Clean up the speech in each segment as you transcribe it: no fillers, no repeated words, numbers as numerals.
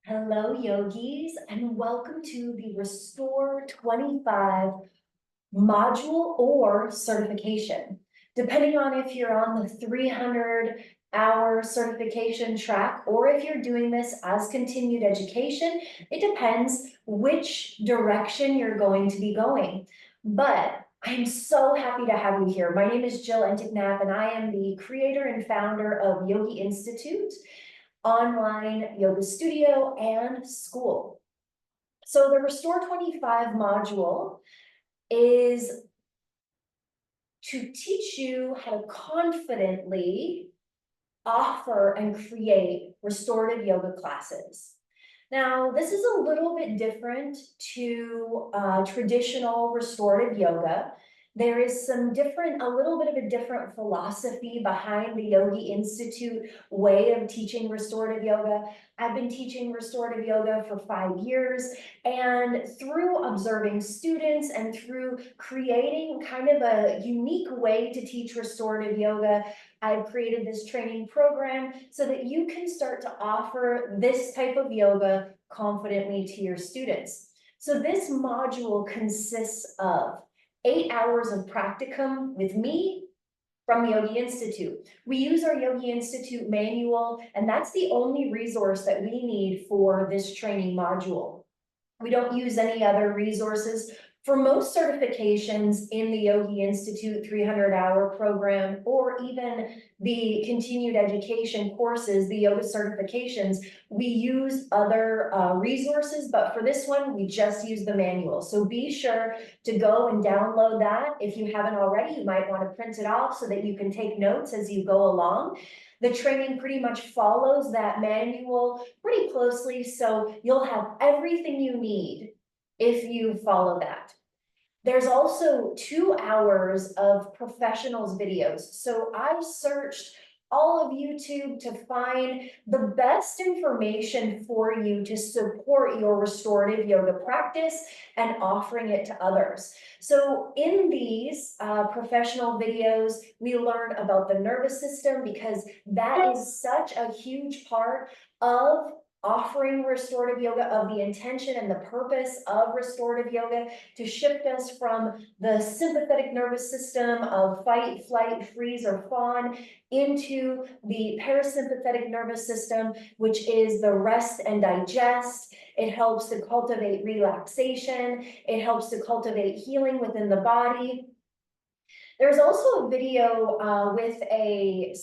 Hello, yogis, and welcome to the Restore 25 module or certification. Depending on if you're on the 300-hour certification track or if you're doing this as continued education, it depends which direction you're going to be going. But I'm so happy to have you here. My name is Jill Enticknap, and I am the creator and founder of Yogi Institute, online yoga studio, and school. So the Restore 25 module is to teach you how to confidently offer and create restorative yoga classes. Now, this is a little bit different to traditional restorative yoga. There is a little bit of a different philosophy behind the Yogi Institute way of teaching restorative yoga. I've been teaching restorative yoga for 5 years, and through observing students and through creating kind of a unique way to teach restorative yoga, I've created this training program so that you can start to offer this type of yoga confidently to your students. So this module consists of 8 hours of practicum with me from Yogi Institute. We use our Yogi Institute manual, and that's the only resource that we need for this training module. We don't use any other resources. For most certifications in the Yogi Institute 300-hour program, or even the continued education courses, the yoga certifications, we use other resources, but for this one, we just use the manual. So be sure to go and download that. If you haven't already, you might want to print it off so that you can take notes as you go along. The training pretty much follows that manual pretty closely, so you'll have everything you need if you follow that. There's also 2 hours of professionals videos. So I searched all of YouTube to find the best information for you to support your restorative yoga practice and offering it to others. So in these professional videos, we learn about the nervous system, because that is such a huge part of offering restorative yoga, of the intention and the purpose of restorative yoga, to shift us from the sympathetic nervous system of fight, flight, freeze, or fawn into the parasympathetic nervous system, which is the rest and digest. It helps to cultivate relaxation. It helps to cultivate healing within the body. There's also a video with a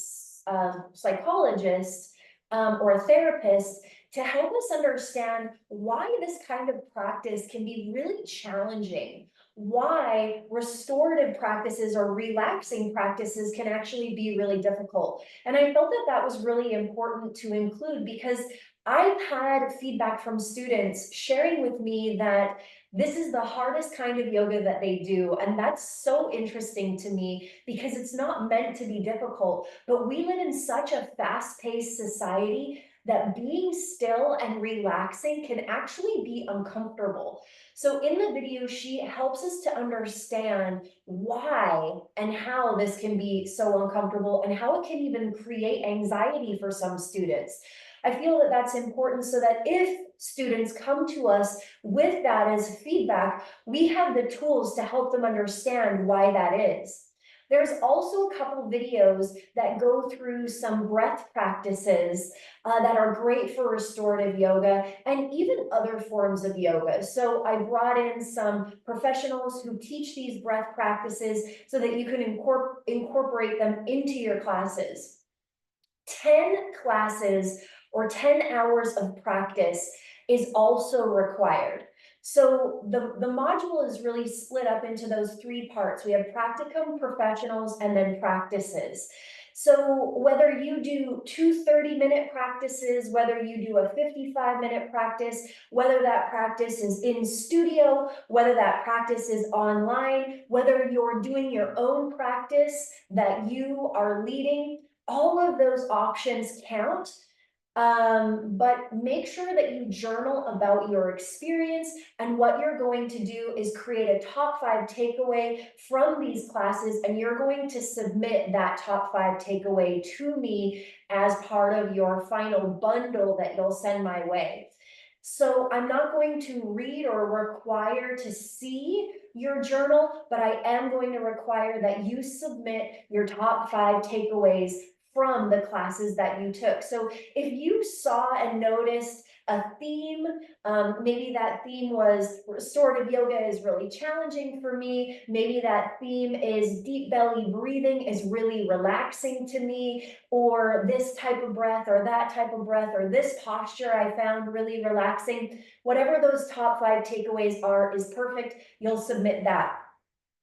psychologist or a therapist to help us understand why this kind of practice can be really challenging, why restorative practices or relaxing practices can actually be really difficult. And I felt that that was really important to include, because I've had feedback from students sharing with me that this is the hardest kind of yoga that they do. And that's so interesting to me, because it's not meant to be difficult, but we live in such a fast-paced society that being still and relaxing can actually be uncomfortable. So in the video, she helps us to understand why and how this can be so uncomfortable, and how it can even create anxiety for some students. I feel that that's important, so that if students come to us with that as feedback, we have the tools to help them understand why that is. There's also a couple videos that go through some breath practices that are great for restorative yoga and even other forms of yoga. So I brought in some professionals who teach these breath practices so that you can incorporate them into your classes. 10 classes or 10 hours of practice is also required. So the module is really split up into those 3 parts. We have practicum, professionals, and then practices. So whether you do 2 30-minute practices, whether you do a 55-minute practice, whether that practice is in studio, whether that practice is online, whether you're doing your own practice that you are leading, all of those options count. But make sure that you journal about your experience, and what you're going to do is create a top 5 takeaway from these classes, and you're going to submit that top 5 takeaway to me as part of your final bundle that you'll send my way. So I'm not going to read or require to see your journal, but I am going to require that you submit your top 5 takeaways from the classes that you took. So if you saw and noticed a theme, maybe that theme was restorative yoga is really challenging for me. Maybe that theme is deep belly breathing is really relaxing to me, or this type of breath or that type of breath, or this posture I found really relaxing. Whatever those top 5 takeaways are is perfect. You'll submit that.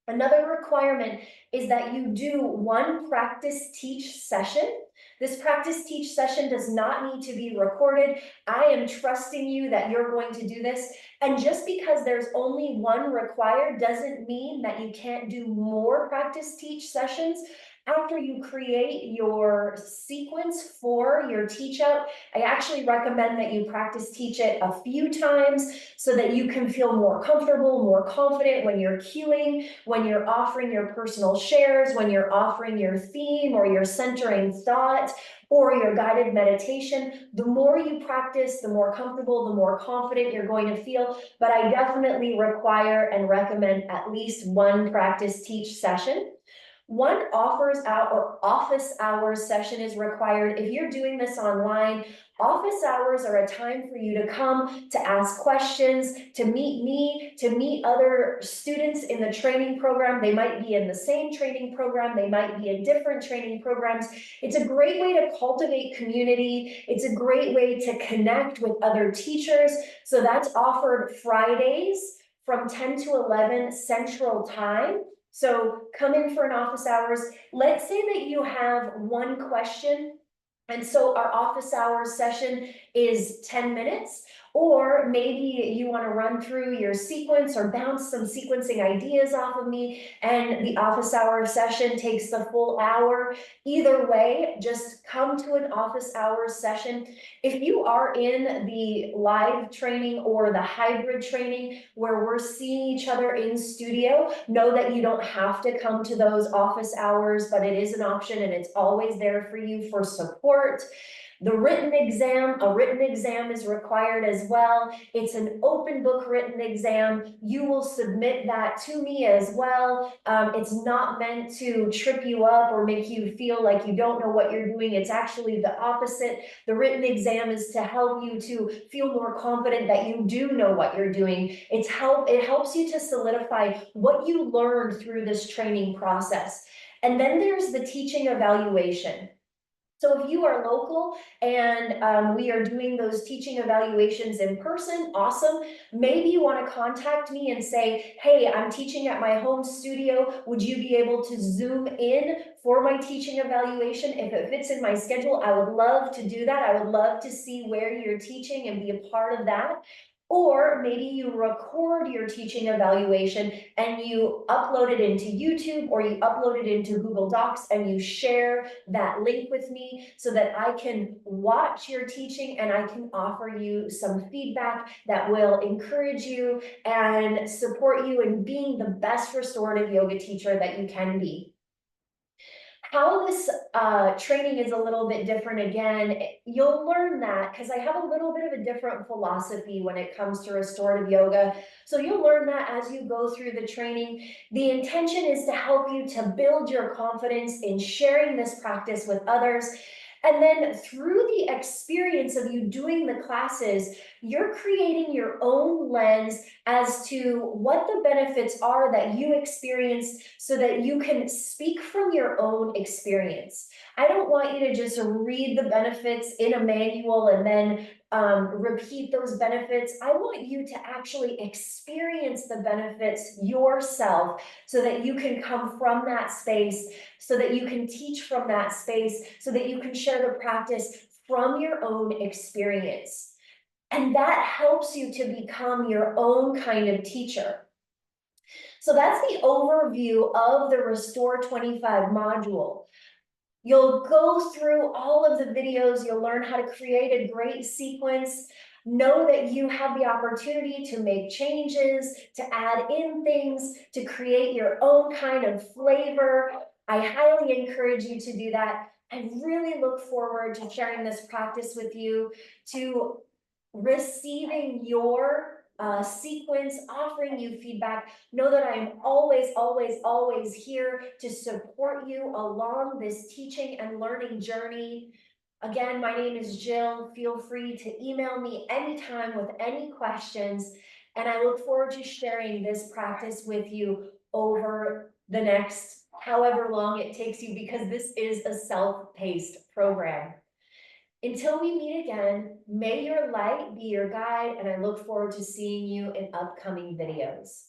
Another requirement is that you do 1 practice teach session. This practice teach session does not need to be recorded. I am trusting you that you're going to do this. And just because there's only 1 required doesn't mean that you can't do more practice teach sessions. After you create your sequence for your teach out, I actually recommend that you practice teach it a few times so that you can feel more comfortable, more confident when you're cueing, when you're offering your personal shares, when you're offering your theme or your centering thought or your guided meditation. The more you practice, the more comfortable, the more confident you're going to feel. But I definitely require and recommend at least 1 practice teach session. 1 office hours session is required. If you're doing this online, office hours are a time for you to come, to ask questions, to meet me, to meet other students in the training program. They might be in the same training program. They might be in different training programs. It's a great way to cultivate community. It's a great way to connect with other teachers. So that's offered Fridays from 10 to 11 Central Time. So come in for an office hours. Let's say that you have 1 question. And so our office hours session is 10 minutes, or maybe you want to run through your sequence or bounce some sequencing ideas off of me, and the office hour session takes the full hour. Either way, just come to an office hours session. If you are in the live training or the hybrid training where we're seeing each other in studio, know that you don't have to come to those office hours, but it is an option and it's always there for you for support. The written exam, a written exam is required as well. It's an open book written exam. You will submit that to me as well. It's not meant to trip you up or make you feel like you don't know what you're doing. It's actually the opposite. The written exam is to help you to feel more confident that you do know what you're doing. It helps you to solidify what you learned through this training process. And then there's the teaching evaluation. So if you are local and we are doing those teaching evaluations in person, awesome. Maybe you want to contact me and say, hey, I'm teaching at my home studio. Would you be able to Zoom in for my teaching evaluation? If it fits in my schedule, I would love to do that. I would love to see where you're teaching and be a part of that. Or maybe you record your teaching evaluation and you upload it into YouTube, or you upload it into Google Docs and you share that link with me so that I can watch your teaching and I can offer you some feedback that will encourage you and support you in being the best restorative yoga teacher that you can be. How this training is a little bit different, again, you'll learn that because I have a little bit of a different philosophy when it comes to restorative yoga. So you'll learn that as you go through the training. The intention is to help you to build your confidence in sharing this practice with others. And then through the experience of you doing the classes, you're creating your own lens as to what the benefits are that you experience so that you can speak from your own experience. I don't want you to just read the benefits in a manual and then repeat those benefits. I want you to actually experience the benefits yourself so that you can come from that space, so that you can teach from that space, so that you can share the practice from your own experience. And that helps you to become your own kind of teacher. So that's the overview of the Restore 25 module. You'll go through all of the videos, you'll learn how to create a great sequence. Know that you have the opportunity to make changes, to add in things, to create your own kind of flavor. I highly encourage you to do that. I really look forward to sharing this practice with you, to receiving your sequence, offering you feedback. Know that I am always, always, always here to support you along this teaching and learning journey. Again, my name is Jill. Feel free to email me anytime with any questions, and I look forward to sharing this practice with you over the next however long it takes you, because this is a self-paced program. Until we meet again, may your light be your guide, and I look forward to seeing you in upcoming videos.